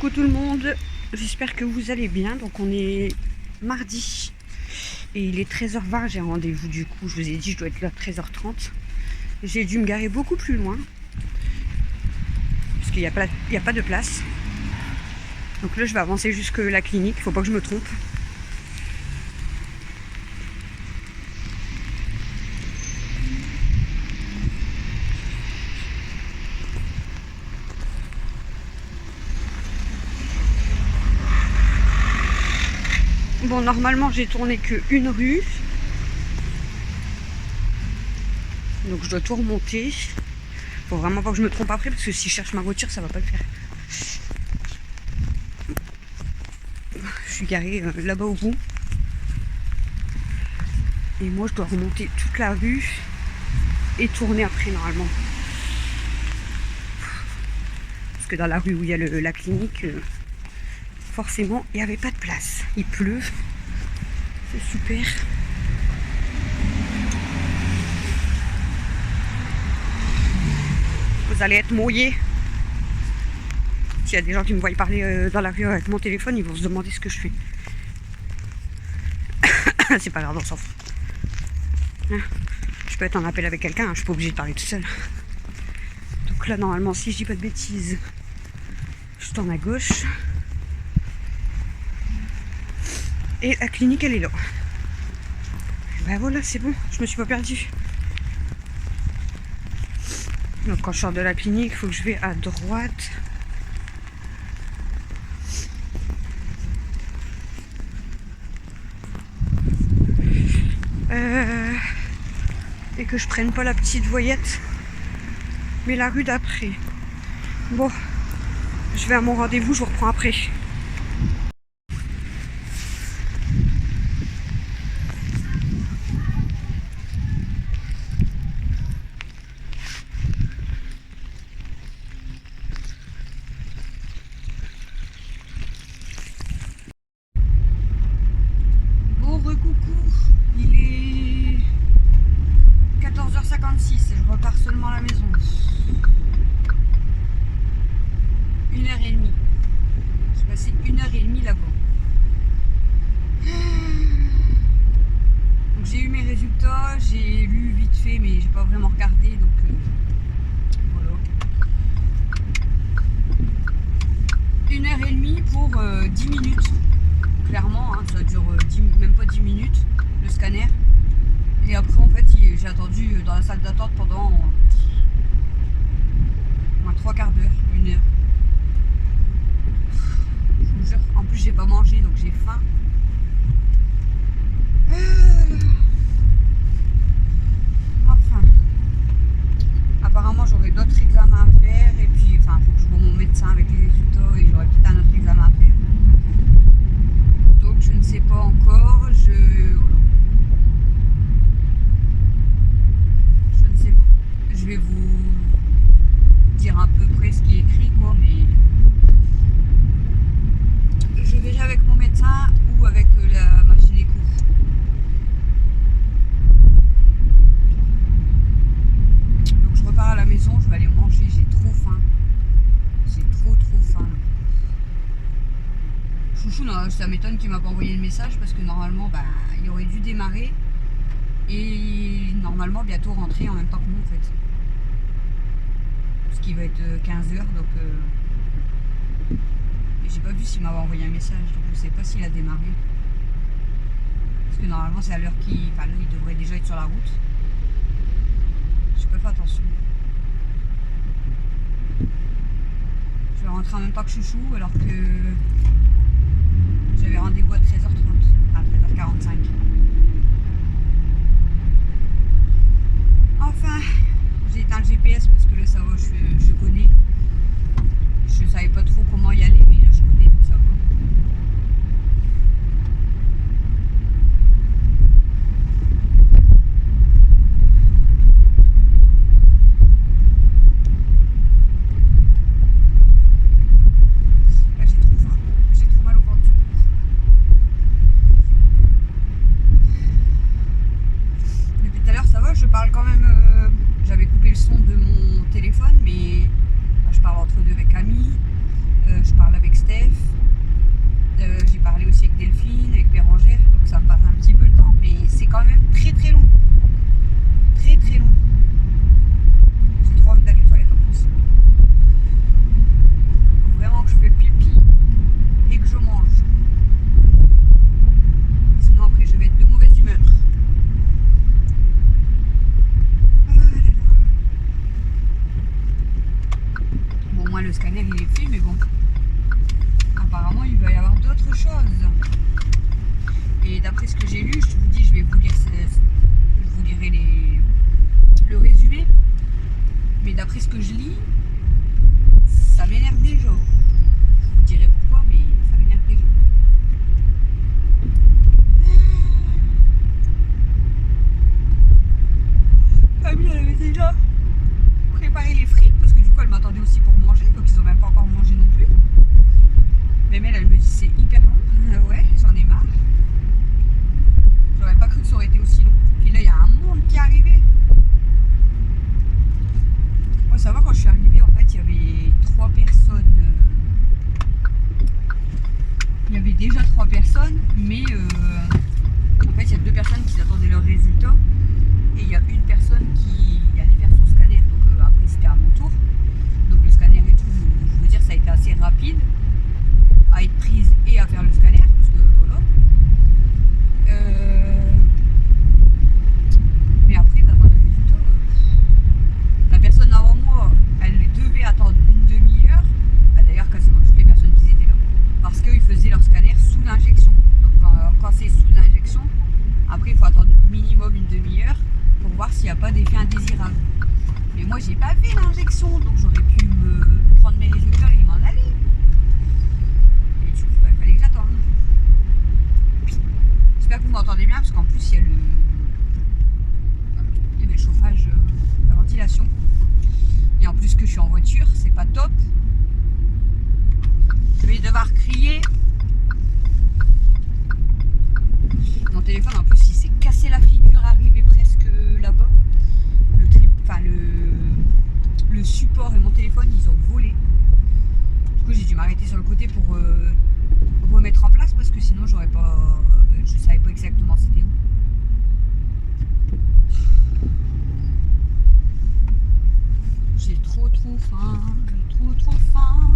Coucou tout le monde, j'espère que vous allez bien. Donc on est mardi et il est 13h20, j'ai rendez-vous du coup, je vous ai dit je dois être là à 13h30. J'ai dû me garer beaucoup plus loin parce qu'il n'y a pas de place. Donc là je vais avancer jusque la clinique, faut pas que je me trompe. Bon, normalement j'ai tourné qu'une rue, donc je dois tout remonter. Faut vraiment pas que je me trompe après, parce que si je cherche ma voiture ça va pas le faire. Je suis garée là-bas au bout et moi je dois remonter toute la rue et tourner après normalement, parce que dans la rue où il y a la clinique, forcément il n'y avait pas de place. Il pleut, c'est super. Vous allez être mouillés. S'il y a des gens qui me voient parler dans la rue avec mon téléphone, ils vont se demander ce que je fais. C'est pas grave, on s'en fout. Hein, je peux être en appel avec quelqu'un, hein, je suis pas obligée de parler tout seul. Donc là, normalement, si je dis pas de bêtises, je tourne à gauche. Et la clinique, elle est là. Ben voilà, c'est bon, je me suis pas perdue. Donc quand je sors de la clinique, il faut que je vais à droite. Et que je prenne pas la petite voyette, mais la rue d'après. Bon, je vais à mon rendez-vous, je vous reprends après. Bon, recoucou, il est 14h56 et je repars seulement à la maison. 1h30. J'ai passé 1h30 là-bas. Donc j'ai eu mes résultats, j'ai lu vite fait mais j'ai pas vraiment regardé, donc voilà. 1h30 pour 10 minutes. Clairement, hein, ça dure même pas 10 minutes le scanner. Et après en fait j'ai attendu dans la salle d'attente pendant moins 3 quarts d'heure, 1 heure. Je vous jure, en plus j'ai pas mangé donc j'ai faim. Enfin, apparemment j'aurai d'autres examens à faire et puis enfin faut que je vois mon médecin avec les résultats et j'aurai peut-être un autre examen à faire. Donc je ne sais pas encore, voilà. Je ne sais pas. Je vais vous dire à peu près ce qui est écrit quoi, mais je verrai avec mon médecin ou avec la machine écho. Donc je repars à la maison, je vais aller manger, j'ai trop faim. J'ai trop faim. Chouchou, non, ça m'étonne qu'il m'a pas envoyé le message parce que normalement il aurait dû démarrer et normalement bientôt rentrer en même temps que nous en fait. Parce qu'il va être 15h donc j'ai pas vu s'il m'avait envoyé un message, donc je sais pas s'il a démarré. Parce que normalement c'est à l'heure qu'il. Enfin là il devrait déjà être sur la route. J'ai pas fait attention. Je vais rentrer en même temps que Chouchou alors que j'avais rendez-vous à 13h30, à 13h45. Enfin, j'ai éteint le GPS parce que là ça va, je connais. Je savais pas trop comment y aller, mais là je connais, donc ça va. Là j'ai trop faim, j'ai trop mal au ventre du coup. Depuis tout à l'heure ça va, je parle quand même. J'avais coupé le son de mon téléphone, mais je parle entre deux avec Camille, je parle avec d'après ce que j'ai lu, je vous dis, je vais vous lire, je vous lirai le résumé. Mais d'après ce que je lis, ça m'énerve déjà. Je vous dirai pourquoi, mais ça m'énerve déjà. Camille, elle avait déjà préparé les frites parce que du coup elle m'attendait aussi pour manger, donc ils ont même pas encore mangé non plus. Mais elle me dit c'est hyper long. Ouais, j'en ai marre. J'aurais pas cru que ça aurait été aussi long. Puis là il y a un monde qui est arrivé. Moi ça va, quand je suis arrivée en fait il y avait 3 personnes. Il y avait déjà 3 personnes, mais en fait il y a 2 personnes qui attendaient leurs résultats. Et il y a une personne qui allait faire son scanner, donc après c'était à mon tour. Donc le scanner et tout, je veux dire, ça a été assez rapide à être prise et à faire le scanner, parce que voilà. Mais après, d'attendre le résultat, la personne avant moi, elle devait attendre une demi-heure. Bah, d'ailleurs, quasiment toutes les personnes qui étaient là, parce qu'ils faisaient leur scanner sous l'injection. Donc quand c'est sous l'injection, après il faut attendre minimum une demi-heure pour voir s'il n'y a pas d'effet indésirable. Mais moi j'ai pas fait l'injection, donc j'aurais pu me prendre mes résultats et m'en aller. Et du coup il fallait que j'attende. J'espère que vous m'entendez bien parce qu'en plus il y avait le chauffage, la ventilation. Et en plus que je suis en voiture, c'est pas top. Je vais devoir crier. Mon téléphone en plus il s'est cassé la figure arrivé presque là-bas. Le support et mon téléphone ils ont volé. Du coup j'ai dû m'arrêter sur le côté pour remettre en place parce que sinon je savais pas exactement c'était où. J'ai trop faim, j'ai trop faim.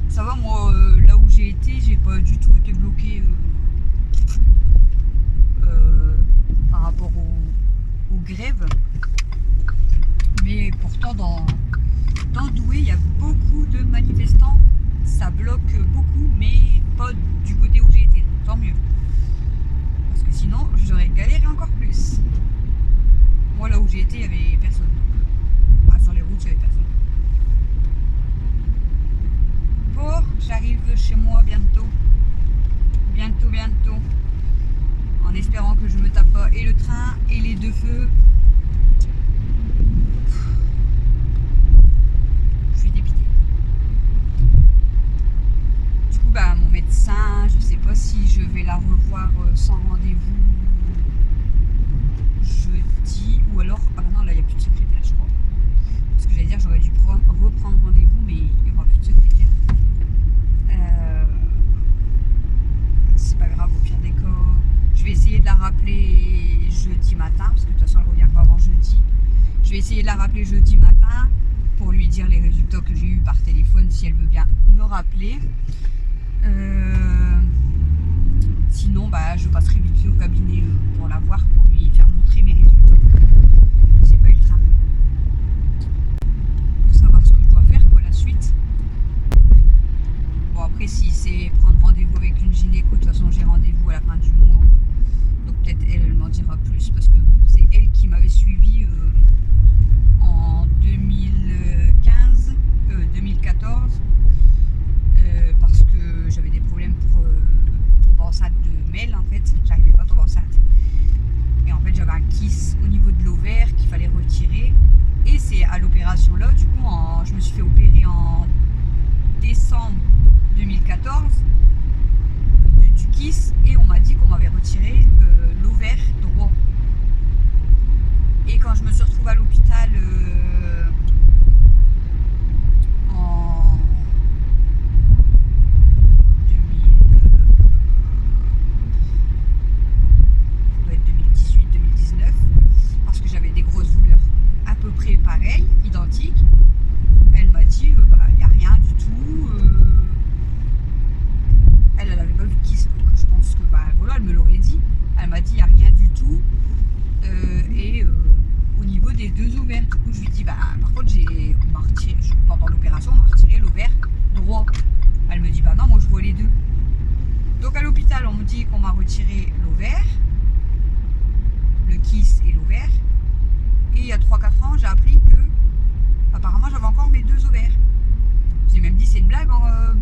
Ça va moi là où j'ai été, j'ai pas du tout été bloqué par rapport aux grèves. Mais pourtant dans Douai il y a beaucoup de manifestants, ça bloque beaucoup, mais pas du côté où j'ai été, donc tant mieux. Parce que sinon j'aurais galéré encore plus. Moi là où j'ai été il y avait personne. Sur les routes il y avait personne. Bon, j'arrive chez moi bientôt. Bientôt. En espérant que je me tape pas et le train et les 2 feux. Je suis dépitée. Du coup, bah, mon médecin, je sais pas si je vais la revoir sans rendez-vous jeudi ou alors. Ah bah non, là il n'y a plus de secrétaire, je crois. Parce que j'allais dire, j'aurais dû reprendre rendez-vous, mais il n'y aura plus de secrétaire. C'est pas grave, au pire des cas. Je vais essayer de la rappeler jeudi matin, parce que de toute façon elle ne revient pas avant jeudi. Je vais essayer de la rappeler jeudi matin pour lui dire les résultats que j'ai eu par téléphone, si elle veut bien me rappeler. Sinon, bah, je passerai vite fait au cabinet pour la voir, pour lui faire montrer mes résultats. J'ai pas eu le train. Pour savoir ce que je dois faire, quoi, la suite. Bon, après, si c'est prendre rendez-vous avec une gynéco, de toute façon, j'ai rendez-vous à la fin du mois. Donc peut-être elle m'en dira plus, parce que bon, c'est elle qui m'avait suivi en 2014, parce que j'avais des problèmes pour tomber enceinte de Mel, en fait. J'arrivais pas à tomber enceinte. Et en fait, j'avais un kyste au niveau de l'ovaire qu'il fallait retirer. Et c'est à l'opération là, du coup, je me suis fait opérer en décembre 2014 du kyste, et on m'a dit qu'on m'avait retiré l'ovaire droit. Et quand je me suis retrouvée à l'hôpital en 2018-2019, parce que j'avais des grosses douleurs à peu près pareilles, identiques, elle m'a dit il n'y a rien du tout. Elle n'avait pas vu de kyste, donc je pense que voilà, elle me l'aurait dit. Elle m'a dit il n'y a rien du tout. Et au niveau des 2 ovaires, du coup je lui dit qu'on m'a retiré l'ovaire, le kyste et l'ovaire. Et il y a 3-4 ans, j'ai appris que apparemment j'avais encore mes 2 ovaires. J'ai même dit c'est une blague,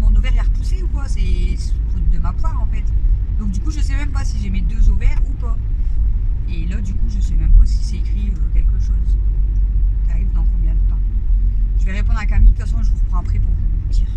mon ovaire est repoussé ou quoi? C'est faute de ma poire en fait. Donc du coup je sais même pas si j'ai mes 2 ovaires ou pas. Et là du coup je sais même pas si c'est écrit quelque chose. Ça arrive dans combien de temps? Je vais répondre à Camille, de toute façon je vous reprends après pour vous dire.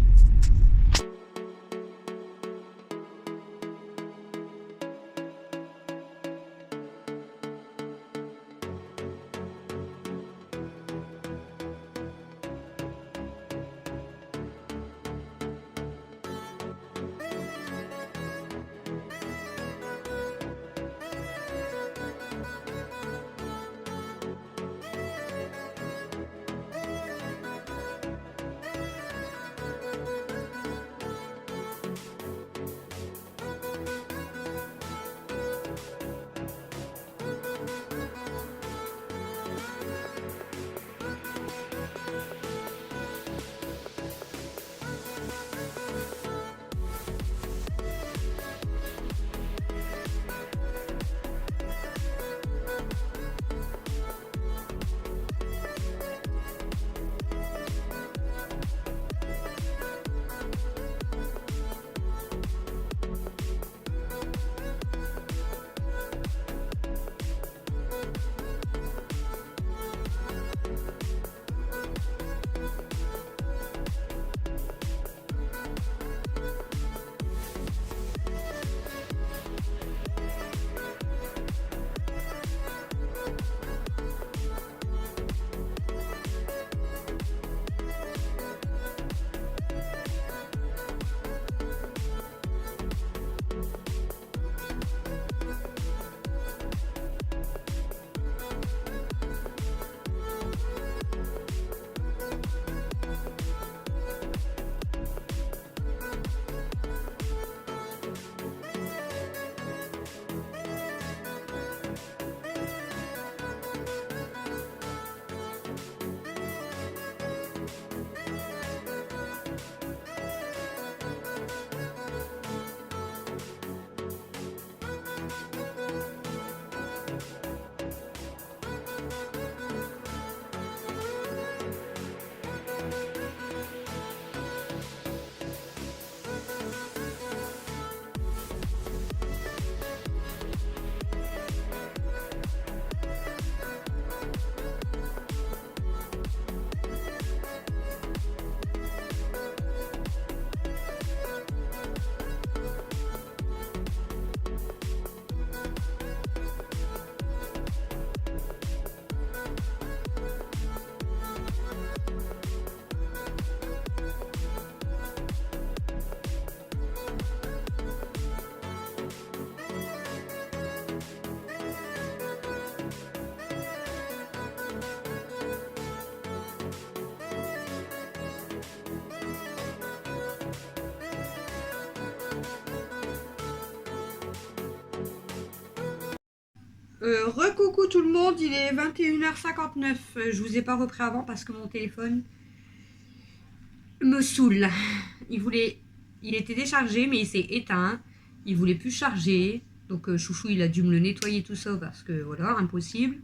Recoucou tout le monde, il est 21h59. Je vous ai pas repris avant parce que mon téléphone me saoule. Il était déchargé mais il s'est éteint. Il voulait plus charger. Donc Chouchou il a dû me le nettoyer tout ça parce que voilà, impossible.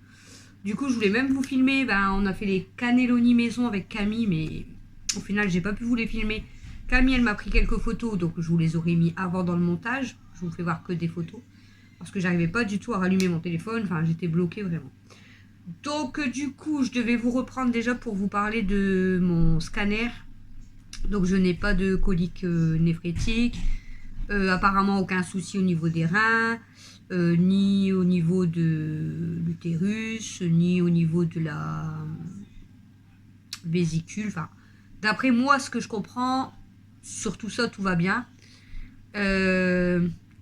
Du coup je voulais même vous filmer. On a fait les cannelloni maison avec Camille mais au final j'ai pas pu vous les filmer. Camille elle m'a pris quelques photos donc je vous les aurais mis avant dans le montage. Je vous fais voir que des photos. Parce que j'arrivais pas du tout à rallumer mon téléphone. Enfin, j'étais bloquée vraiment. Donc, du coup, je devais vous reprendre déjà pour vous parler de mon scanner. Donc, je n'ai pas de colique néphrétique. Apparemment, aucun souci au niveau des reins. Ni au niveau de l'utérus. Ni au niveau de la vésicule. Enfin, d'après moi, ce que je comprends, sur tout ça, tout va bien.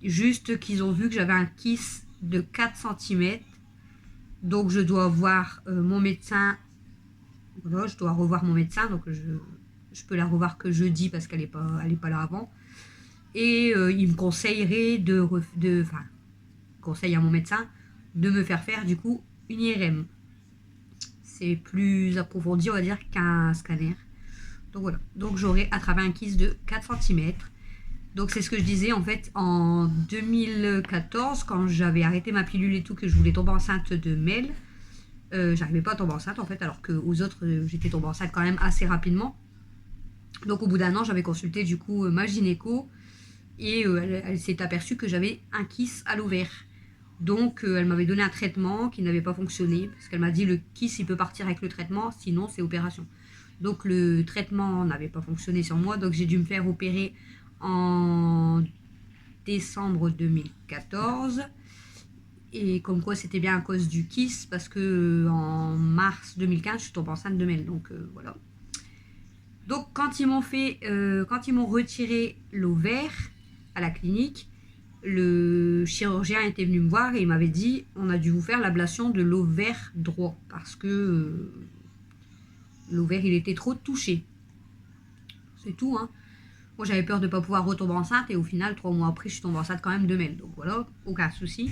Juste qu'ils ont vu que j'avais un kyste de 4 cm. Donc je dois voir mon médecin. Voilà, je dois revoir mon médecin. Donc je peux la revoir que jeudi parce qu'elle n'est pas là avant. Et il me conseillerait conseille à mon médecin de me faire du coup une IRM. C'est plus approfondi on va dire qu'un scanner. Donc voilà. Donc j'aurai attrapé un kyste de 4 cm. Donc c'est ce que je disais en fait en 2014 quand j'avais arrêté ma pilule et tout, que je voulais tomber enceinte de Mel. J'arrivais pas à tomber enceinte en fait, alors qu'aux autres j'étais tombée enceinte quand même assez rapidement. Donc au bout d'un an j'avais consulté du coup ma gynéco et elle s'est aperçue que j'avais un kyste à l'ovaire. Donc elle m'avait donné un traitement qui n'avait pas fonctionné, parce qu'elle m'a dit le kyste il peut partir avec le traitement, sinon c'est opération. Donc le traitement n'avait pas fonctionné sur moi, donc j'ai dû me faire opérer en décembre 2014. Et comme quoi c'était bien à cause du kyste, parce que en mars 2015 je suis tombée enceinte de Mel, donc voilà. Donc quand ils m'ont retiré l'ovaire à la clinique, le chirurgien était venu me voir et il m'avait dit on a dû vous faire l'ablation de l'ovaire droit parce que l'ovaire il était trop touché. C'est tout hein. Moi j'avais peur de ne pas pouvoir retomber enceinte et au final 3 mois après je suis tombée enceinte quand même de Mel, donc voilà, aucun souci.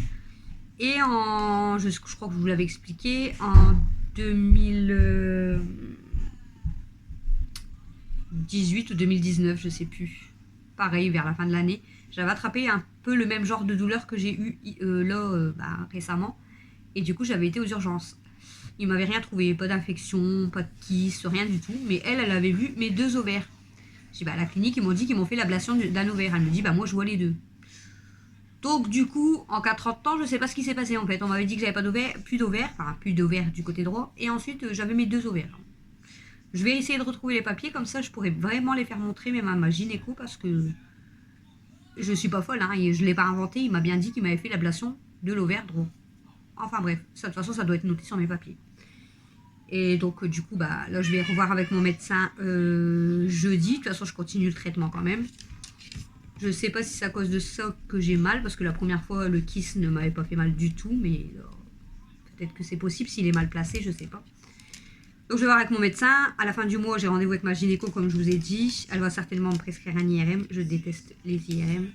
Et je crois que je vous l'avais expliqué, en 2018 ou 2019, je sais plus. Pareil, vers la fin de l'année, j'avais attrapé un peu le même genre de douleur que j'ai eu récemment. Et du coup, j'avais été aux urgences. Ils m'avaient rien trouvé, pas d'infection, pas de kyste, rien du tout. Mais elle avait vu mes 2 ovaires. J'ai dit, à la clinique, ils m'ont dit qu'ils m'ont fait l'ablation d'un ovaire. Elle me dit, moi je vois les 2. Donc du coup, en 40 ans, je sais pas ce qui s'est passé en fait. On m'avait dit que j'avais pas d'ovaire, plus d'ovaire du côté droit. Et ensuite, j'avais mes 2 ovaires. Je vais essayer de retrouver les papiers, comme ça je pourrais vraiment les faire montrer même à ma gynéco, parce que je suis pas folle, hein, et je l'ai pas inventé. Il m'a bien dit qu'il m'avait fait l'ablation de l'ovaire droit. Enfin bref, de toute façon ça doit être noté sur mes papiers. Et donc du coup, là je vais revoir avec mon médecin jeudi. De toute façon je continue le traitement quand même. Je sais pas si c'est à cause de ça que j'ai mal, parce que la première fois le kyste ne m'avait pas fait mal du tout, mais peut-être que c'est possible s'il est mal placé, je sais pas. Donc je vais voir avec mon médecin. À la fin du mois, j'ai rendez-vous avec ma gynéco, comme je vous ai dit. Elle va certainement me prescrire un IRM. Je déteste les IRM.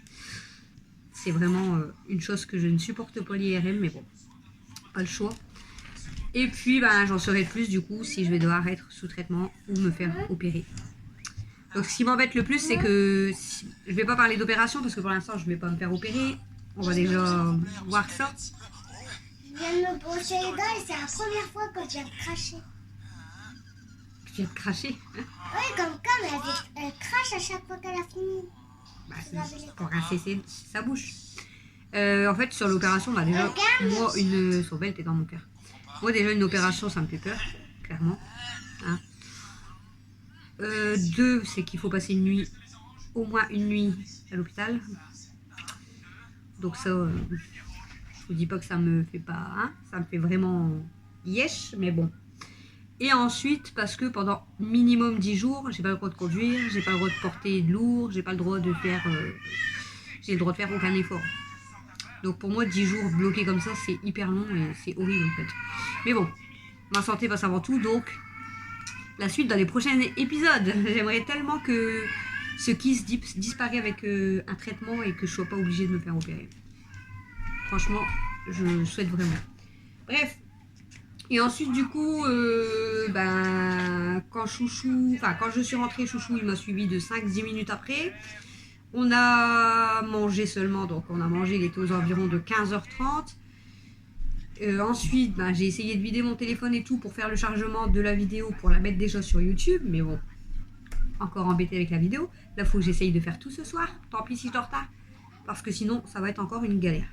C'est vraiment une chose que je ne supporte pas, l'IRM, mais bon, pas le choix. Et puis j'en saurai plus du coup si je vais devoir être sous traitement ou me faire opérer. Donc ce qui m'embête le plus, c'est que je vais pas parler d'opération parce que pour l'instant je vais pas me faire opérer. On va déjà voir ça. Je viens de me brosser les dents et c'est la première fois que je viens de cracher. Tu viens de cracher? Oui, comme elle crache à chaque fois qu'elle a fini. C'est pour rincer sa bouche. En fait sur l'opération, déjà, moi une... Son belle, t'es dans mon cœur. Moi déjà une opération ça me fait peur, clairement. Hein. 2, c'est qu'il faut passer une nuit, au moins une nuit à l'hôpital. Donc ça, je vous dis pas que ça me fait pas, hein, ça me fait vraiment yesh, mais bon. Et ensuite, parce que pendant minimum 10 jours, j'ai pas le droit de conduire, j'ai pas le droit de porter de lourd, j'ai pas le droit de faire, j'ai le droit de faire aucun effort. Donc pour moi, 10 jours bloqués comme ça, c'est hyper long et c'est horrible en fait. Mais bon, ma santé passe avant tout, donc la suite dans les prochains épisodes. J'aimerais tellement que ce kyste disparaisse avec un traitement et que je sois pas obligée de me faire opérer. Franchement, je souhaite vraiment. Bref. Et ensuite, du coup, quand je suis rentrée, Chouchou, il m'a suivi de 5-10 minutes après. On a mangé seulement, donc on a mangé, il était aux environs de 15h30. Ensuite, j'ai essayé de vider mon téléphone et tout pour faire le chargement de la vidéo pour la mettre déjà sur YouTube. Mais bon, encore embêté avec la vidéo. Là, il faut que j'essaye de faire tout ce soir. Tant pis si je suis en retard. Parce que sinon, ça va être encore une galère.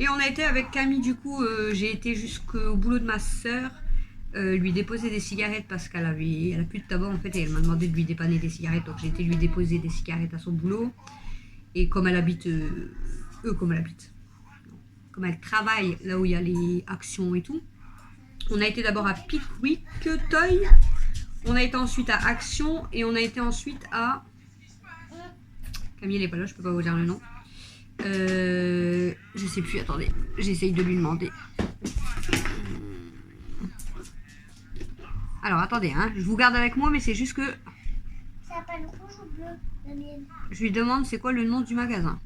Et on a été avec Camille, du coup, j'ai été jusqu'au boulot de ma soeur. Lui déposer des cigarettes parce qu'elle a plus de tabac en fait. Et elle m'a demandé de lui dépanner des cigarettes. Donc j'ai été lui déposer des cigarettes à son boulot. Et comme elle habite... Comme elle travaille là où il y a les actions et tout. On a été d'abord à Pickwick Toy. On a été ensuite à Action. Et on a été ensuite à... Camille elle est pas là, je peux pas vous dire le nom. Je sais plus, attendez. J'essaye de lui demander. Alors attendez, hein, je vous garde avec moi, mais c'est juste que... Ça s'appelle rouge ou bleu, la mienne? Je lui demande c'est quoi le nom du magasin.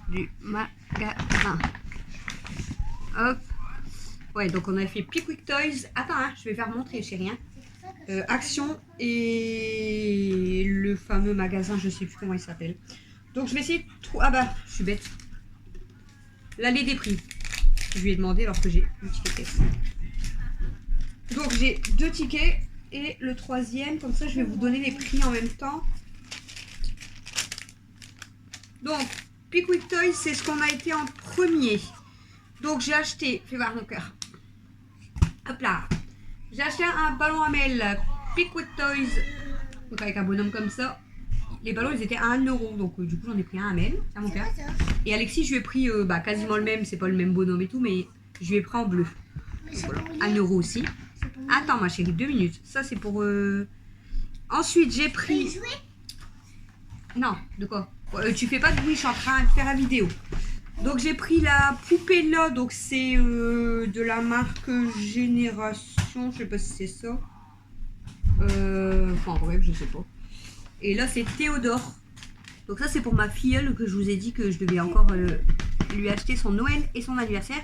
Du magasin. Hop. Ouais, donc on a fait Pickwick Toys. Attends, hein, je vais faire montrer, chérie. Hein. C'est pour ça que Action et le fameux magasin, je sais plus comment il s'appelle. Donc je vais essayer de trouver... Ah bah, je suis bête. L'allée des prix. Je lui ai demandé alors que j'ai le ticket caisse. Donc j'ai 2 tickets et le 3e, comme ça je vais vous donner les prix en même temps. Donc, Pickwick Toys, c'est ce qu'on a été en premier. Donc j'ai acheté, fais voir mon cœur. Hop là. J'ai acheté un ballon à mêle Pickwick Toys. Donc avec un bonhomme comme ça. Les ballons ils étaient à 1 €. Donc du coup j'en ai pris un à mêle. À mon cœur. Et Alexis je lui ai pris quasiment le même. C'est pas le même bonhomme et tout. Mais je lui ai pris en bleu. Donc, voilà. 1 € aussi. Attends ma chérie, 2 minutes. Ça c'est pour... Ensuite j'ai pris... Non, de quoi? Tu fais pas de bruit, je suis en train de faire la vidéo. Donc j'ai pris la poupée là, donc c'est de la marque Génération, je sais pas si c'est ça. Enfin bref, je sais pas. Et là c'est Théodore. Donc ça c'est pour ma filleule que je vous ai dit que je devais encore lui acheter son Noël et son anniversaire.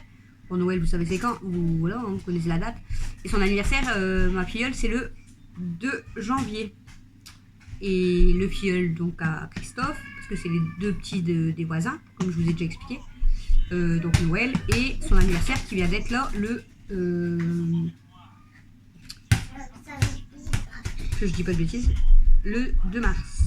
Pour Noël vous savez c'est quand, voilà, vous connaissez la date. Et son anniversaire, ma filleule c'est le 2 janvier. Et le filleul donc à Christophe, parce que c'est les 2 petits des voisins, comme je vous ai déjà expliqué. Donc Noël et son anniversaire qui vient d'être là le... que je dis pas de bêtises, le 2 mars.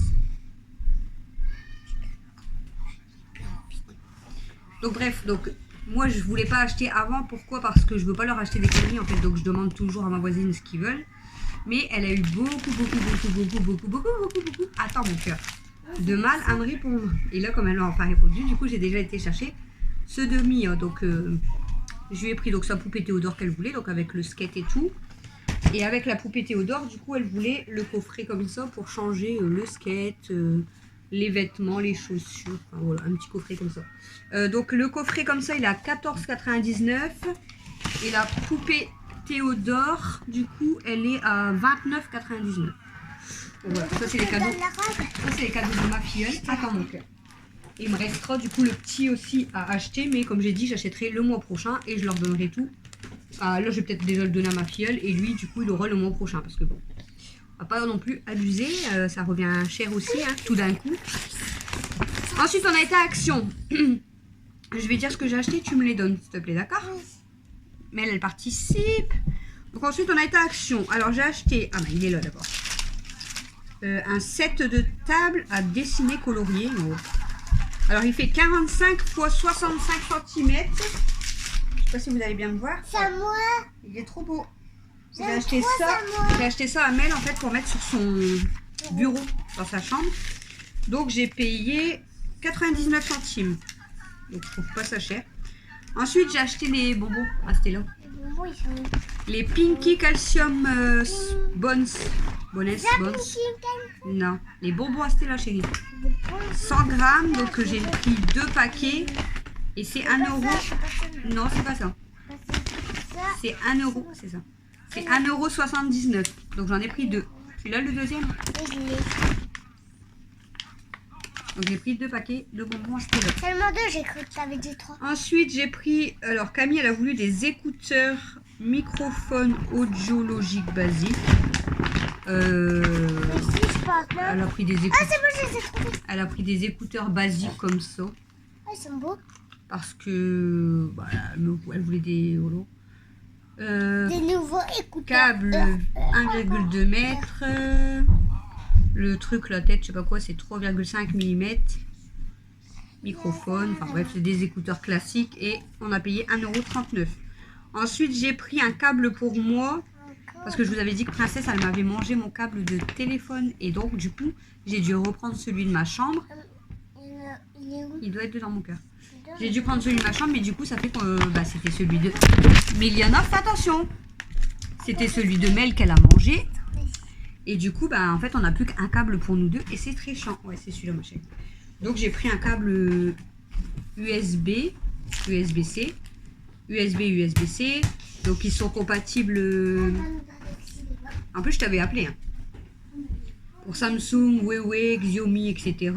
Donc bref, donc moi je voulais pas acheter avant, pourquoi? Parce que je veux pas leur acheter des conneries en fait, donc je demande toujours à ma voisine ce qu'ils veulent. Mais elle a eu beaucoup, attends mon cœur, de mal à me répondre. Et là, comme elle m'a pas répondu, du coup, j'ai déjà été chercher ce demi. Donc, je lui ai pris donc sa poupée Théodore qu'elle voulait, donc avec le skate et tout. Et avec la poupée Théodore, du coup, elle voulait le coffret comme ça pour changer le skate, les vêtements, les chaussures. Enfin, voilà, un petit coffret comme ça. Donc, le coffret comme ça, il est à 14,99 €. Et la poupée Théodore, du coup, elle est à 29,99 €. Voilà, ça c'est les cadeaux. Ça c'est les cadeaux de ma filleule. Attends mon cœur. Il me restera du coup le petit aussi à acheter, mais comme j'ai dit, j'achèterai le mois prochain et je leur donnerai tout. Là, je vais peut-être déjà le donner à ma filleule et lui, du coup, il aura le mois prochain parce que bon, on va pas non plus abuser, ça revient cher aussi, hein, tout d'un coup. Ensuite, on a été à Action. Je vais dire ce que j'ai acheté, tu me les donnes, s'il te plaît, d'accord? Mais elle participe. Donc ensuite on a été à Action. Alors j'ai acheté, ah ben il est là d'abord, un set de table à dessiner colorier. Alors il fait 45 x 65 cm. Je sais pas si vous allez bien me voir. C'est à moi. Il est trop beau. J'ai acheté ça. J'ai acheté ça à Mel en fait pour mettre sur son bureau dans sa chambre. Donc j'ai payé 99 centimes. Donc je trouve pas ça cher. Ensuite, j'ai acheté les bonbons. Ah, c'était là. Les Pinky Calcium Bones. Non, les bonbons à Stella, chérie. 100 grammes, donc j'ai pris 2 paquets. Et c'est 1 €. Non, c'est pas ça. C'est 1 €, c'est ça. C'est 1,79 €. Donc j'en ai pris 2. Tu l'as le deuxième? Donc j'ai pris 2 paquets de bonbons à Stella. Seulement 2, j'ai cru que tu avais dit 3. Ensuite j'ai pris, alors Camille elle a voulu des écouteurs microphone audiologique basique. Elle a pris des écouteurs. Ah c'est bon, je les ai trouvés. Elle a pris des écouteurs basiques comme ça. Ah ils sont beaux. Parce que elle voulait des des nouveaux écouteurs. Câble 1,2 mètres. Le truc, la tête, je sais pas quoi, c'est 3,5 mm. Microphone, enfin bref, c'est des écouteurs classiques et on a payé 1,39 €. Ensuite, j'ai pris un câble pour moi parce que je vous avais dit que Princesse, elle m'avait mangé mon câble de téléphone et donc du coup, j'ai dû reprendre celui de ma chambre. Il est où? Il doit être dans mon cœur. J'ai dû prendre celui de ma chambre, mais du coup, ça fait que c'était celui de Méliana. Fais attention! C'était celui de Mel qu'elle a mangé. Et du coup, en fait, on n'a plus qu'un câble pour nous deux. Et c'est très chiant. Ouais, c'est celui-là, ma chérie. Donc, j'ai pris un câble USB, USB-C, USB, USB-C. Donc, ils sont compatibles. En plus, je t'avais appelé. Hein. Pour Samsung, Huawei, Xiaomi, etc.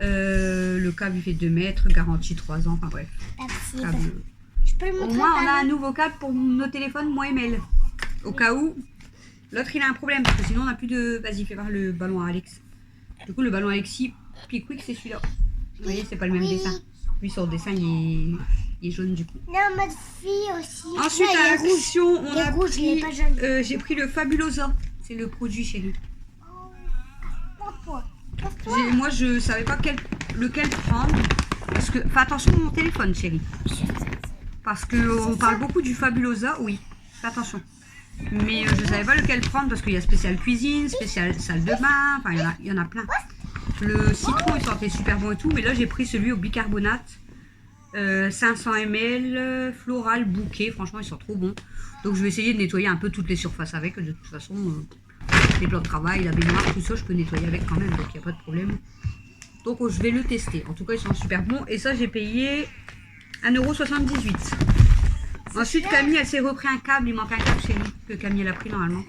Le câble, il fait 2 mètres. Garantie 3 ans. Enfin, bref. Câble. Je peux le montrer. Au moins, on a un nouveau câble pour nos téléphones, moi et Mel. Au cas où. L'autre, il a un problème parce que sinon, on n'a plus de... Vas-y, fais voir le ballon à Alex. Du coup, le ballon Alexis, Pickwick, c'est celui-là. Vous voyez, c'est pas le même dessin. Lui, sur le dessin, il est jaune du coup. Non, ma fille aussi. Ensuite, non, à Action, on a rouge, il est pas jaune. j'ai pris le Fabulosa. C'est le produit chérie. Moi, je savais pas lequel prendre. Parce que, fais attention à mon téléphone, chérie. Parce qu'on parle beaucoup du Fabulosa, oui. Fais attention. Mais je savais pas lequel prendre parce qu'il y a spécial cuisine, spécial salle de bain. Enfin, il y en a plein. Le citron, il sentait super bon et tout. Mais là, j'ai pris celui au bicarbonate. 500 ml, floral, bouquet. Franchement, ils sont trop bons. Donc, je vais essayer de nettoyer un peu toutes les surfaces avec. De toute façon, les plans de travail, la baignoire, tout ça, je peux nettoyer avec quand même. Donc, il n'y a pas de problème. Donc, je vais le tester. En tout cas, ils sont super bons. Et ça, j'ai payé 1,78 €. Ensuite, Camille, elle s'est repris un câble. Il manque un câble chez nous que Camille, elle a pris normalement.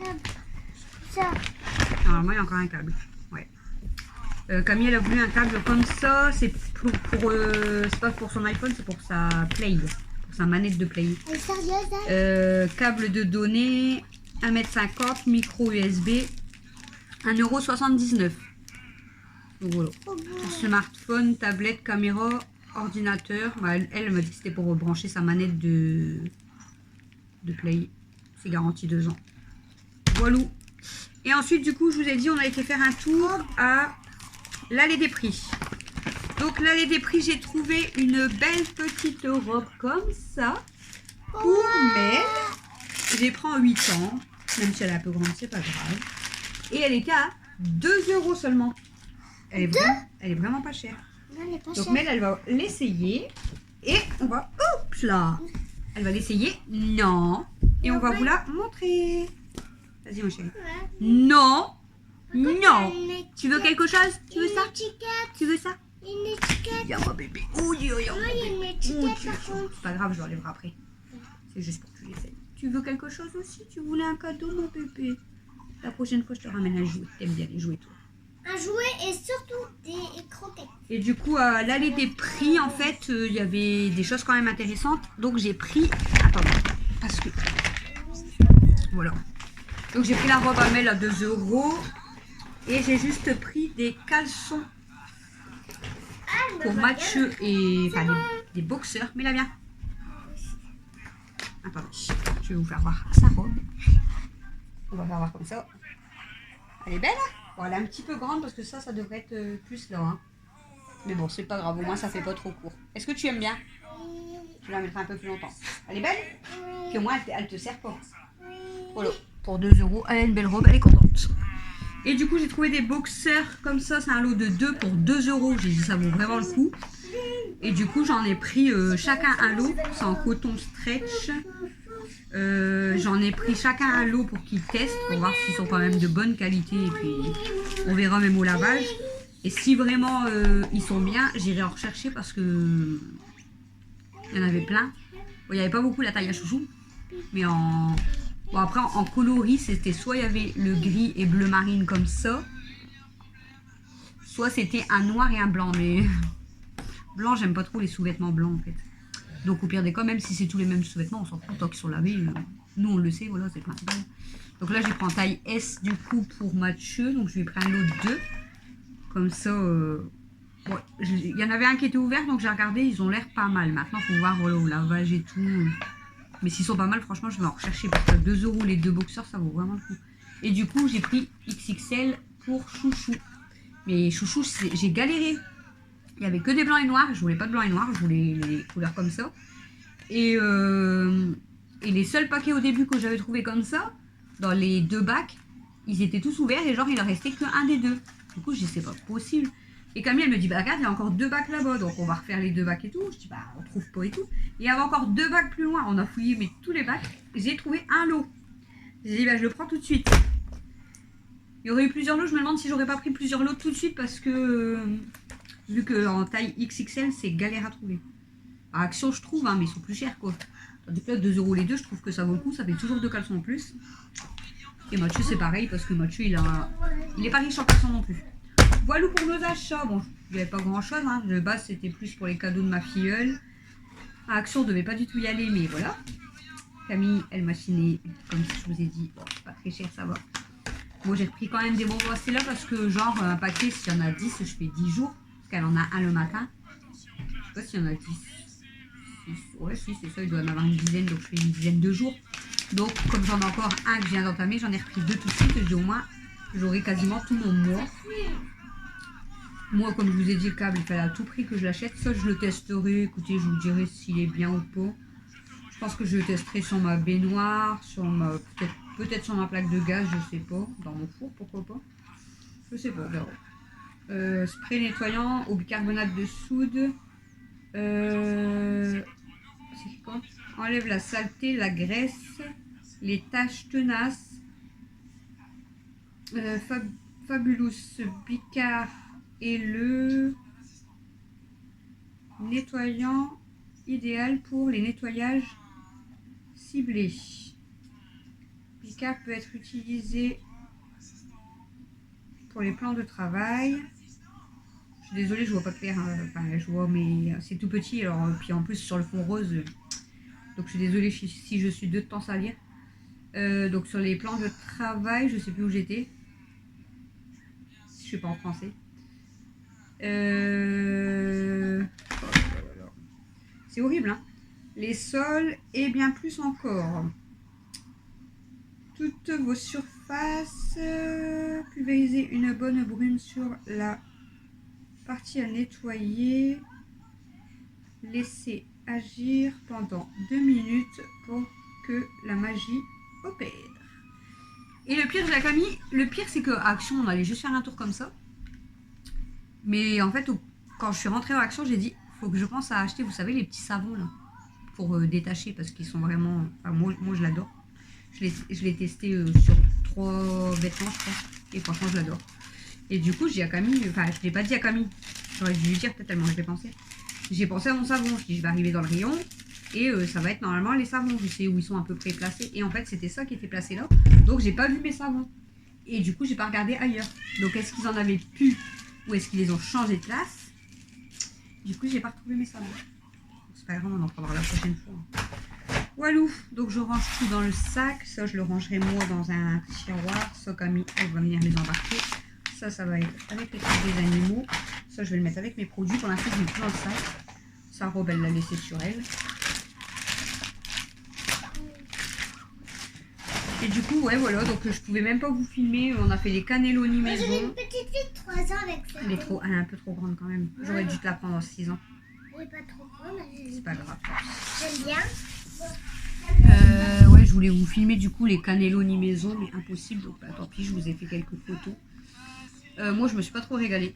Normalement, il y a encore un câble. Ouais. Camille, elle a voulu un câble comme ça. C'est c'est pas pour son iPhone, c'est pour sa Play. Pour sa manette de Play. Elle est sérieuse, hein? Câble de données, 1,50 m, micro USB, 1,79 €. Donc voilà. Smartphone, tablette, caméra, ordinateur. Bah, elle m'a dit que c'était pour brancher sa manette de Play. C'est garanti 2 ans. Voilà. Et ensuite, du coup, je vous ai dit, on a été faire un tour à l'allée des prix. Donc, l'allée des prix, j'ai trouvé une belle petite robe comme ça pour Mel. J'ai pris en 8 ans, même si elle est un peu grande, c'est pas grave. Et elle était à 2 € seulement. Elle est vraiment pas chère. Non, elle est pas Donc, chère. Mel, elle va l'essayer et on va... Oups là. Elle va l'essayer. Non. Et on va vous la montrer. Vas-y, mon chéri. Non. Non. Tu veux quelque chose? Tu veux ça? Tu veux ça? Une étiquette. Viens, mon bébé. Oh, Dieu, Oui, une étiquette par contre. c'est pas grave, je l'enlèverai après. C'est juste pour que tu l'essayes. Tu veux quelque chose aussi? Tu voulais un cadeau, mon bébé? La prochaine fois, je te ramène un jouet. T'aimes bien les jouets, toi. Un jouet et surtout des croquettes. Et du coup, à l'allée des prix, en fait, il y avait des choses quand même intéressantes. Donc, j'ai pris... Attends, parce que... Voilà. Donc, j'ai pris la robe à Mel à 2 €. Et j'ai juste pris des caleçons pour Mathieu et... Enfin, des boxeurs. Mais là, viens. Attends, je vais vous faire voir sa robe. On va faire voir comme ça. Elle est belle, hein? Bon, elle est un petit peu grande parce que ça devrait être plus là. Hein. Mais bon, c'est pas grave, au moins ça fait pas trop court. Est-ce que tu aimes bien? Tu la mettras un peu plus longtemps. Elle est belle? Puis au moins elle te sert pas. Voilà, pour 2 €, elle a une belle robe, elle est contente. Et du coup, j'ai trouvé des boxers comme ça, c'est un lot de 2 pour 2 €. J'ai dit ça vaut vraiment le coup. Et du coup, j'en ai pris chacun un lot, c'est en coton stretch. J'en ai pris chacun un lot pour qu'ils testent, pour voir s'ils sont quand même de bonne qualité. Et puis, on verra même au lavage. Et si vraiment ils sont bien, j'irai en rechercher parce que il y en avait plein. Bon, il n'y avait pas beaucoup la taille à chouchou. Mais bon, après, en coloris, c'était soit il y avait le gris et bleu marine comme ça, soit c'était un noir et un blanc. Mais blanc, j'aime pas trop les sous-vêtements blancs en fait. Donc au pire des cas, même si c'est tous les mêmes sous-vêtements, on s'en fout tant qu'ils sont lavés. Nous on le sait, voilà, c'est le principal. Donc là j'ai pris en taille S du coup pour Mathieu. Donc je lui ai pris un lot de 2. Comme ça, ouais, il y en avait un qui était ouvert, donc j'ai regardé, ils ont l'air pas mal. Maintenant il faut voir voilà, au lavage et tout. Mais s'ils sont pas mal, franchement je vais en rechercher. Parce que 2 € les 2 boxeurs, ça vaut vraiment le coup. Et du coup j'ai pris XXL pour Chouchou. Mais Chouchou, j'ai galéré. Il n'y avait que des blancs et noirs, je voulais pas de blanc et noir, je voulais les couleurs comme ça. Et les seuls paquets au début que j'avais trouvé comme ça, dans les 2 bacs, ils étaient tous ouverts et genre il en restait qu'un des 2. Du coup je dis c'est pas possible. Et Camille elle me dit bah regarde il y a encore 2 bacs là-bas, donc on va refaire les 2 bacs et tout. Je dis bah on trouve pas et tout. Et il y avait encore 2 bacs plus loin, on a fouillé mais tous les bacs, j'ai trouvé un lot. J'ai dit bah je le prends tout de suite. Il y aurait eu plusieurs lots, je me demande si j'aurais pas pris plusieurs lots tout de suite parce que... vu qu'en taille XXL, c'est galère à trouver. À Action, je trouve, hein, mais ils sont plus chers, quoi. Tandis que là, 2 € les 2, je trouve que ça vaut le coup. Ça fait toujours 2 caleçons en plus. Et Mathieu, c'est pareil, parce que Mathieu, il est pas riche en caleçons non plus. Voilà pour nos achats. Bon, il n'y avait pas grand-chose. Hein. De base, c'était plus pour les cadeaux de ma filleule. À Action, on ne devait pas du tout y aller, mais voilà. Camille, elle m'a chiné, comme je vous ai dit. Bon, c'est pas très cher, ça va. Bon, j'ai repris quand même des bonbons Stella parce que, genre, un paquet, s'il y en a 10, je fais 10 jours. Parce qu'elle en a un le matin. Je sais pas s'il y en a 10. 6. Ouais, si, c'est ça, il doit en avoir une dizaine, donc je fais une dizaine de jours. Donc, comme j'en ai encore un que je viens d'entamer, j'en ai repris 2 tout de suite. Je dis au moins, j'aurai quasiment tout mon mois. Moi, comme je vous ai dit, le câble, il fallait à tout prix que je l'achète. Ça, je le testerai. Écoutez, je vous dirai s'il est bien ou pas. Je pense que je le testerai sur ma baignoire, sur ma peut-être sur ma plaque de gaz, je sais pas. Dans mon four, pourquoi pas. Je sais pas, on verra. Spray nettoyant au bicarbonate de soude. C'est quoi? Enlève la saleté, la graisse, les taches tenaces. Fabulous Bicard et le nettoyant idéal pour les nettoyages ciblés. Bicard peut être utilisé pour les plans de travail. Je suis désolée, je vois pas clair. Enfin, je vois, mais c'est tout petit. Alors, puis en plus sur le fond rose. Donc, je suis désolée si je suis de temps à lire. Donc, sur les plans de travail, je sais plus où j'étais. Je suis pas en français. C'est horrible, hein. Les sols et bien plus encore. Toutes vos surfaces. Pulvériser une bonne brume sur la partie à nettoyer. Laissez agir pendant 2 minutes pour que la magie opère. Et le pire, je l'ai pas mis. Le pire, c'est que à Action, on allait juste faire un tour comme ça. Mais en fait, quand je suis rentrée à Action, j'ai dit, faut que je pense à acheter, vous savez, les petits savons là, pour détacher, parce qu'ils sont vraiment... Enfin, moi je l'adore. Je l'ai testé sur 3 vêtements, je crois. Et franchement, je l'adore. Et du coup, j'ai à Camille... Enfin, je ne l'ai pas dit à Camille. J'aurais dû lui dire peut-être tellement je l'ai pensé. J'ai pensé à mon savon. Je dis, je vais arriver dans le rayon. Et ça va être normalement les savons. Je sais où ils sont à peu près placés. Et en fait, c'était ça qui était placé là. Donc, j'ai pas vu mes savons. Et du coup, j'ai pas regardé ailleurs. Donc, est-ce qu'ils en avaient plus ou est-ce qu'ils les ont changé de place? Du coup, j'ai pas retrouvé mes savons. C'est pas grave, on en prendra la prochaine fois. Walou. Donc, je range tout dans le sac. Ça, je le rangerai moi dans un tiroir. Ça, Camille, elle va venir les embarquer. Ça va être avec les trucs des animaux. Ça, je vais le mettre avec mes produits. Pour l'instant, je mets tout dans le sac. Sa robe, elle l'a laissée sur elle. Et du coup, ouais, voilà. Donc, je pouvais même pas vous filmer. On a fait les cannelloni maison. J'ai une petite fille de 3 ans avec ça. Elle est un peu trop grande quand même. J'aurais dû te la prendre en 6 ans. Elle est pas trop grande. C'est pas grave. J'aime bien. Ouais, je voulais vous filmer du coup les cannelloni maison, mais impossible. Donc, bah, tant pis, je vous ai fait quelques photos. Moi, je me suis pas trop régalée.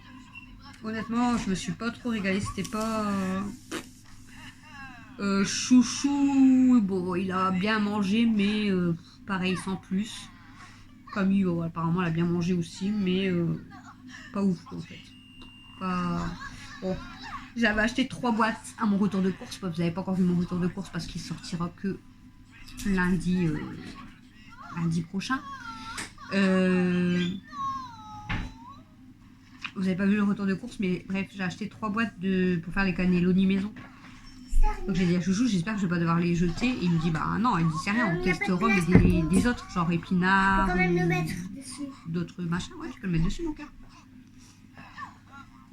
Honnêtement, je me suis pas trop régalée. C'était pas... Chouchou, bon, il a bien mangé, mais pareil, sans plus. Camille, apparemment, elle a bien mangé aussi, mais pas ouf, en fait. Pas... Bon, j'avais acheté 3 boîtes à mon retour de course. Vous n'avez pas encore vu mon retour de course parce qu'il sortira que lundi prochain. Vous n'avez pas vu le retour de course, mais bref, j'ai acheté 3 boîtes pour faire les cannelloni maison. Donc j'ai dit à Chouchou, j'espère que je vais pas devoir les jeter. Et il me dit, bah non, il me dit, c'est rien, on testera des autres, genre épinards, quand même le mettre dessus. D'autres machins. Ouais, tu peux le mettre dessus, mon cœur.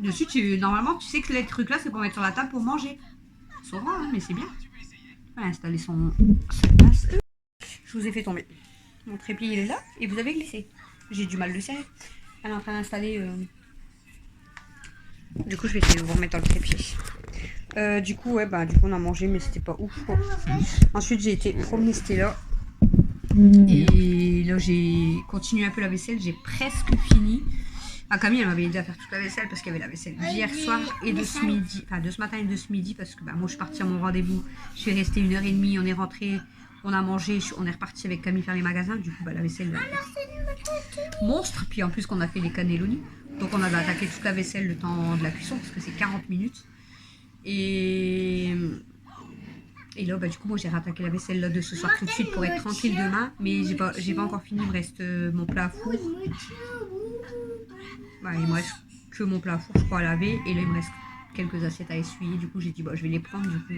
Dessus, normalement, tu sais que les trucs là, c'est pour mettre sur la table pour manger. Ils sont grands, hein, mais c'est bien. Voilà, installer sa place. Je vous ai fait tomber. Mon trépied, il est là, et vous avez glissé. J'ai du mal de serrer. Elle est en train d'installer... Du coup, je vais essayer de vous remettre dans le trépied. Du coup, ouais, bah, du coup, on a mangé, mais c'était pas ouf. Quoi. Ensuite, j'ai été promener Stella. Et là, j'ai continué un peu la vaisselle. J'ai presque fini. Ah, Camille, elle m'avait aidé à faire toute la vaisselle parce qu'il y avait la vaisselle d'hier soir et de ce midi. Enfin, de ce matin et de ce midi parce que bah, moi, je suis partie à mon rendez-vous. Je suis restée 1h30. On est rentré. On a mangé. On est reparti avec Camille faire les magasins. Du coup, bah, la vaisselle monstre. Puis en plus, qu'on a fait les cannelloni. Donc, on avait attaqué toute la vaisselle le temps de la cuisson parce que c'est 40 minutes. Et là, bah, du coup, moi j'ai rattaqué la vaisselle là, de ce soir tout de suite pour être tranquille demain. Mais j'ai pas encore fini, il me reste mon plat à four. Bah, il me reste que mon plat à four, je crois, à laver. Et là, il me reste quelques assiettes à essuyer. Du coup, j'ai dit, bah, je vais les prendre. Du coup,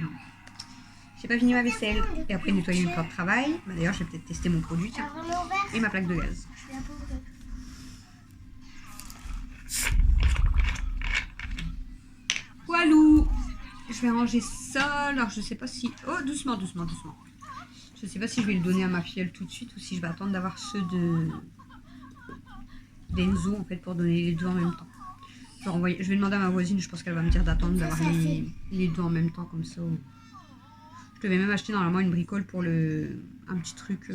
j'ai pas fini ma vaisselle. Et après, nettoyer le plan de travail. Bah, d'ailleurs, je vais peut-être tester mon produit, tiens. Et ma plaque de gaz. je vais ranger ça. Alors, je sais pas si... Oh, doucement, doucement, doucement. Je sais pas si je vais le donner à ma filleule tout de suite ou si je vais attendre d'avoir ceux d'Enzo, en fait, pour donner les deux en même temps. Je vais demander à ma voisine, je pense qu'elle va me dire d'attendre d'avoir les deux en même temps, comme ça. Je devais même acheter normalement une bricole pour un petit truc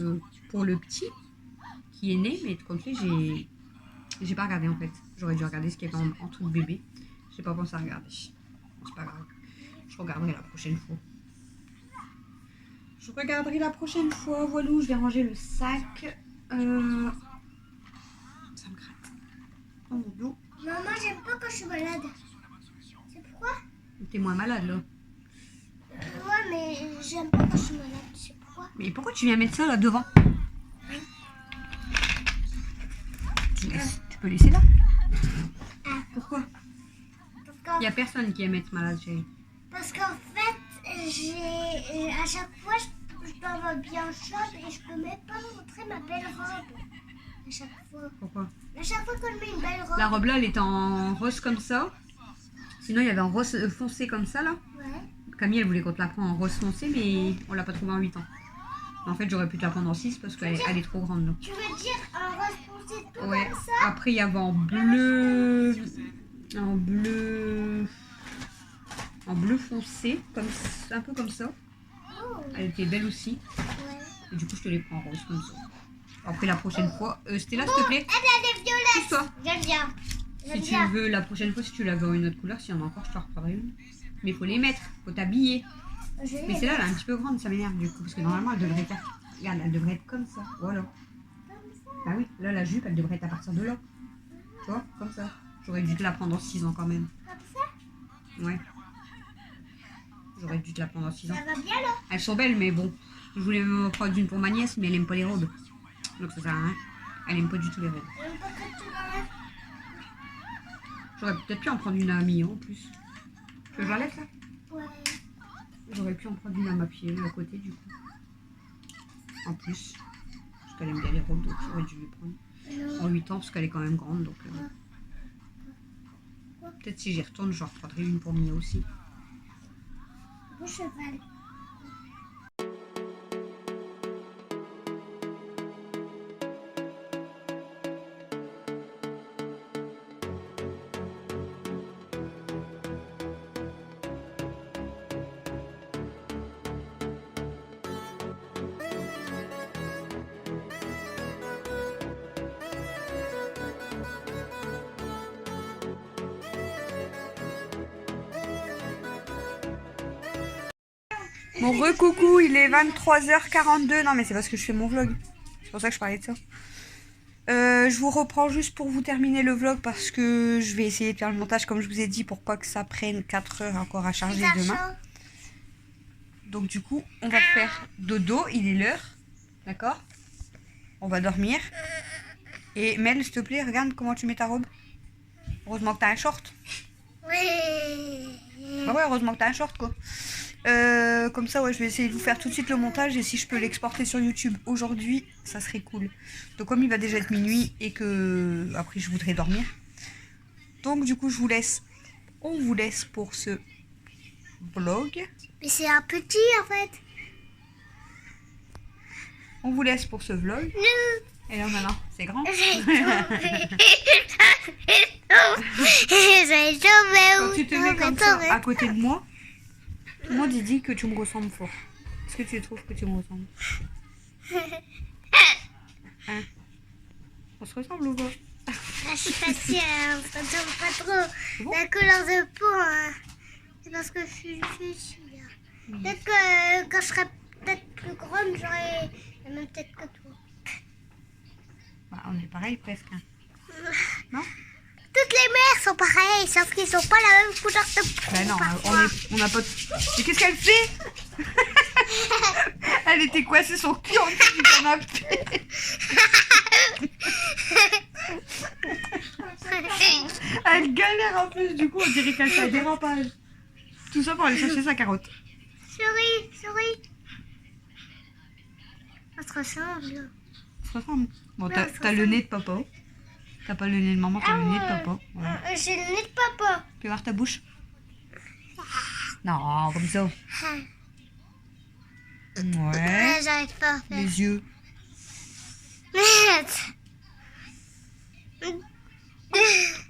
pour le petit qui est né, mais comme fait, j'ai pas regardé en fait. J'aurais dû regarder ce qu'il y avait en truc bébé. J'ai pas pensé à regarder. C'est pas grave. Je regarderai la prochaine fois. Voilà, je vais ranger le sac. Ça me gratte. Oh mon dos. Maman, j'aime pas quand je suis malade. C'est pourquoi? T'es moins malade là. Ouais, mais j'aime pas quand je suis malade. C'est pourquoi? Mais pourquoi tu viens mettre ça là devant? Tu peux laisser là. Ah. Pourquoi? Il y a personne qui aime être malade, chérie. Parce qu'en fait, à chaque fois, je dois avoir bien chaude et je peux même pas montrer ma belle robe. À chaque fois. Pourquoi? À chaque fois qu'on met une belle robe. La robe là, elle était en rose comme ça. Sinon, il y avait en rose foncé comme ça là. Ouais. Camille, elle voulait qu'on te la prenne en rose foncé, mais on l'a pas trouvée en 8 ans. En fait, j'aurais pu te la prendre en 6 parce qu'elle est trop grande là. Tu veux dire un rose foncé tout Ouais. comme ça? Après, il y avait en bleu. En bleu foncé, un peu comme ça. Oh. Elle était belle aussi. Ouais. Et du coup, je te les prends en rose comme ça. Après, la prochaine fois, Stella, s'il te plaît. Elle a des violettes. Pousse-toi. J'aime bien. Si tu veux, la prochaine fois, si tu la veux en une autre couleur, s'il y en a encore, je te reprendrai une. Mais il faut les mettre, faut t'habiller. Mais celle-là, elle est un petit peu grande, ça m'énerve du coup. Parce que normalement, elle devrait être. Regarde, elle devrait être comme ça. Voilà. Bah oui, là, la jupe, elle devrait être à partir de là. Tu vois, comme ça. J'aurais dû te la prendre en 6 ans quand même. Comme ça? Ouais. J'aurais dû te la prendre en 6 ans. Ça va bien là? Elles sont belles, mais bon. Je voulais me prendre une pour ma nièce, mais elle aime pas les robes. Donc ça sert à rien. Elle aime pas du tout les robes. J'aime pas que tu l'enlèves. J'aurais peut-être pu en prendre une à Mia en plus. Tu veux que j'enlève ça? Ouais. J'aurais pu en prendre une à ma fille à côté du coup. En plus. Parce qu'elle aime bien les robes, donc j'aurais dû lui prendre. En 8 ans, parce qu'elle est quand même grande. Donc peut-être si j'y retourne, j'en reprendrai une pour Mia aussi. Au cheval. Bon re-coucou, il est 23h42. Non mais c'est parce que je fais mon vlog. C'est pour ça que je parlais de ça. Je vous reprends juste pour vous terminer le vlog parce que je vais essayer de faire le montage comme je vous ai dit pour pas que ça prenne 4 heures encore à charger demain. Donc du coup, on va faire dodo, il est l'heure. D'accord? On va dormir. Et Mel, s'il te plaît, regarde comment tu mets ta robe. Heureusement que t'as un short. Oui. Bah ouais, heureusement que t'as un short quoi. Comme ça, ouais, je vais essayer de vous faire tout de suite le montage et si je peux l'exporter sur YouTube aujourd'hui, ça serait cool. Donc comme il va déjà être minuit et que après je voudrais dormir, donc du coup je vous laisse. On vous laisse pour ce vlog. Mais c'est un petit en fait. On vous laisse pour ce vlog. Non. Et là maintenant, c'est grand. J'ai tombé. J'ai tombé. Quand tu te mets comme ça à côté de moi, tout le monde dit que tu me ressembles fort. Est-ce que tu trouves que tu me ressembles? Hein? On se ressemble ou pas? Je suis fatiguée, on se ressemble pas trop. Bon. La couleur de peau, hein. C'est parce que je suis une fille. Peut-être que quand je serai peut-être plus grande, j'aurai la même tête que toi. Bah, on est pareil presque. Hein. Non? Toutes les mères sont pareilles, sauf qu'ils n'ont pas la même couleur de peau. Bah non, parfois. on n'a pas... Mais qu'est-ce qu'elle fait? Elle était coincée son cul en dessous du canapé. Elle galère en plus, du coup on dirait qu'elle fait un dérapage. Tout ça pour aller chercher sa carotte. Souris. On se ressemble. Ça se ressemble. Bon, Ouais, t'as ça le ressemble. nez de papa. T'as pas le nez de maman, t'as le nez de papa. Voilà. J'ai le nez de papa. Tu peux voir ta bouche? Non, comme ça. Ah. Ouais. Ouais, j'arrive pas à faire. Les yeux.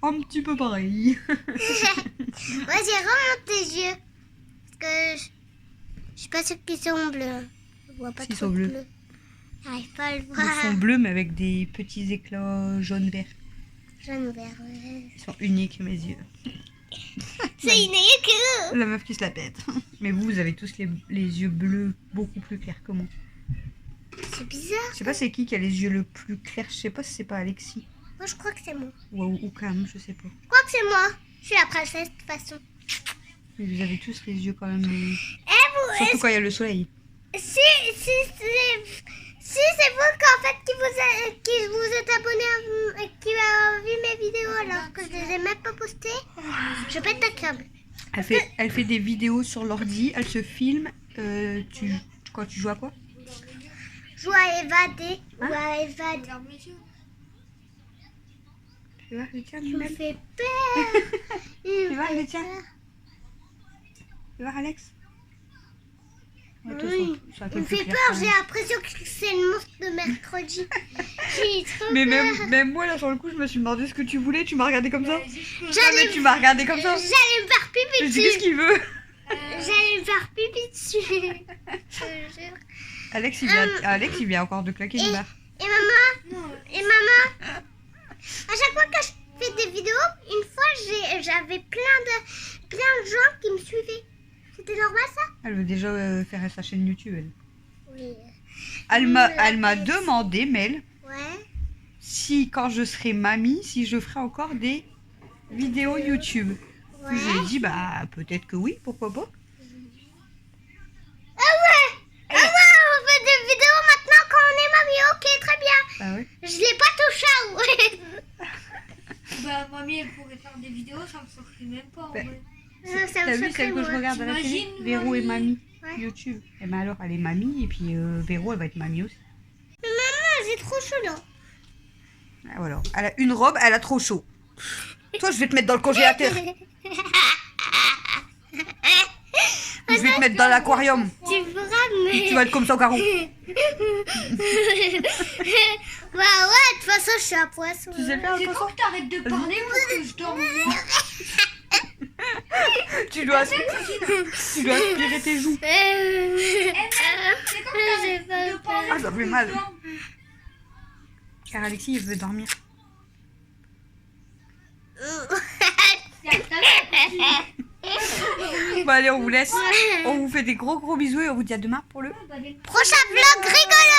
Un petit peu pareil. Moi, j'ai vraiment tes yeux. Parce que je suis pas sûre qu'ils sont bleus. Je vois pas S'ils trop sont bleus. bleu. J'arrive pas à le Ils voir. sont bleus, mais avec des petits éclats jaune-vert. Jaune vert. Ouais. Ils sont uniques, mes yeux. C'est unique. La meuf qui se la pète. Mais vous avez tous les yeux bleus beaucoup plus clairs que moi. C'est bizarre. Je sais pas c'est qui a les yeux le plus clairs. Je sais pas si c'est pas Alexis. Moi, je crois que c'est moi. Ou Cam, je sais pas. Je crois que c'est moi. Je suis la princesse de toute façon. Mais vous avez tous les yeux quand même. Eh, Surtout quand il y a le soleil. Si c'est vous qu'en fait qui vous êtes abonné qui a vu mes vidéos alors que je les ai même pas postées, je pète un câble. Elle fait des vidéos sur l'ordi, elle se filme. Quand tu joues à quoi? Joue à évader ou Hein à évader. Tu vois, les tiens, Tu me Mel. fais peur. Tu vois, les tiens. Tu vois, Alex? Ouais, toi, Oui. c'est un Tu peu me plus fais clair, peur, quand j'ai même. l'impression que c'est le monstre de mercredi. J'ai trop Mais peur. même moi, là, sur le coup, je me suis demandé ce que tu voulais. Tu m'as regardé comme ça? Ah, J'allais mais tu m'as regardé comme ça. j'allais me faire Je pipi me dis, qu'est-ce dessus. qu'il veut? J'allais me faire pipi dessus. Je te jure. Alex, il vient encore de claquer une barre. Et maman, à chaque fois que je fais des vidéos, une fois j'avais plein de gens qui me suivaient. C'était normal ça? Elle veut déjà faire sa chaîne YouTube, elle. Oui. Elle m'a demandé, Mel, Ouais. si quand je serai mamie, si je ferai encore des vidéos YouTube. Ouais. Je lui ai dit, bah peut-être que oui, pourquoi pas. Ah ouais, on fait des vidéos maintenant quand on est mamie. Ok, très bien. Ah ouais. Je l'ai pas touché à ouais. Bah, mamie, elle pourrait faire des vidéos, ça me choquerait même pas. En Bah, vrai. Ça me T'as vu choquerait, celle que je moi. regarde à la télé? T'imagines, Véro et mamie. Ouais. YouTube. Et ben alors, elle est mamie et puis Véro, elle va être mamie aussi. Mais maman, j'ai trop chaud là. Ah, voilà. Elle a une robe, elle a trop chaud. Toi, je vais te mettre dans le congélateur. Je vais te mettre dans l'aquarium. Tu feras, mais... Tu vas être comme ça au carreau. Bah ouais, de toute façon, je suis un poisson. Tu sais faire C'est un quand que t'arrêtes de parler pour que je dorme bien. Tu dois aspirer tes joues. C'est quand que J'ai t'arrêtes pas de parler Ah, ça pour fait que mal. je dorme. Car Alexis, il veut dormir. Bon, allez, on vous laisse. On vous fait des gros bisous et on vous dit à demain pour le... Prochain vlog rigolo.